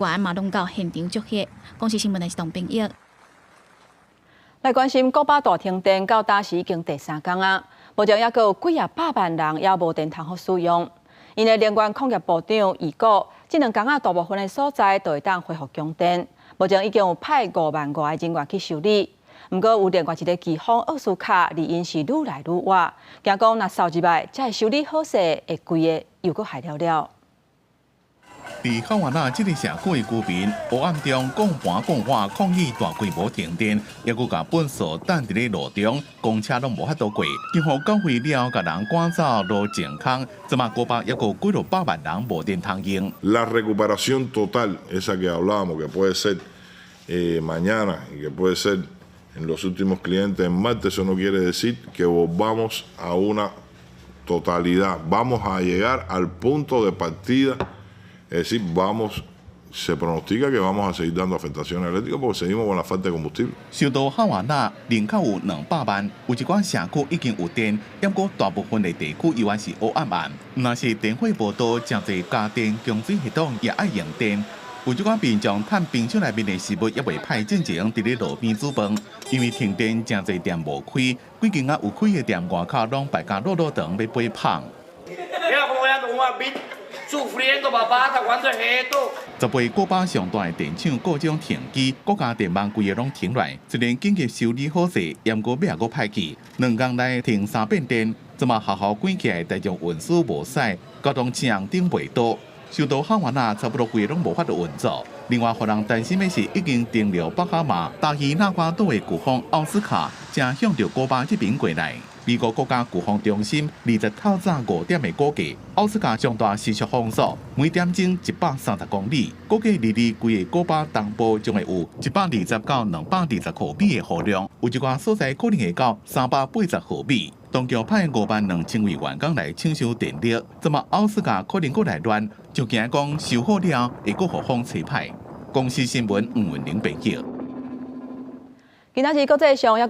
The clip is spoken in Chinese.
员嘛拢到现场祝贺。公司新闻的是童朋友。来关心古巴大停电到当时已经第3天啊，目前还有几百万人也无电通好使用。因为能源矿业部长预估，这2天大部分的所在都会当恢复供电。目前已经有派5万外的人员去修理。不过有另外一个地方奥斯卡离因是愈来愈晚，惊讲若扫入来，才会修理好势，会贵的又搁害了了。 伫哈瓦那这个社区的居民，黑暗中讲盘讲话抗议大规模停电，也佮把本所等伫咧路中，公车拢无法度过。警方交会了，甲人赶走路健康，即马古巴也有几落百万人无电通用。La recuperación total, esa que hablábamos, que puede ser mañana y que puede ser en los últimos clientes en martes, eso no quiere decir que volvamos a una totalidad. Vamos a llegar al punto de partida. Es decir, se pronostica que vamos a seguir dando afectaciones eléctricas porque seguimos con la falta de combustible. 受到哈瓦那人口有200万，有一寡社区已经有电，不过大部分的地区依然是黑暗暗。若是电费无多，真侪家电、供水系统也爱用电。有一寡民众趁冰箱内面的食物也未派进前，伫咧路边煮饭，因为停电，真侪店无开，几间有开的店外口拢排甲落长要飞胖。 10倍古巴上大的电厂各种停机，各家电网规个拢停来，一连紧急修理好势，严过尾也阁歹去，2天内停3遍电，即马好好关起来，大众运输无驶，交通正顶袂倒，受到哈瓦那差不多规个拢无法度运作。另外，互人担心的是，已经登陆巴哈马、大希那瓜岛的飓风奥斯卡，正向着古巴这边过来。 美国国家飓风中心20透早5点的估计，奥斯卡上大时速风速每点钟130公里，估计离规个古巴东部将会有120到220毫米的雨量，有一寡所在可能会到380毫米。当局派52000位员工来抢修电力，这么奥斯卡可能搁来乱，就惊讲修好了会搁互风吹歹。公司新闻黄文玲报道。今仔日国际上还有。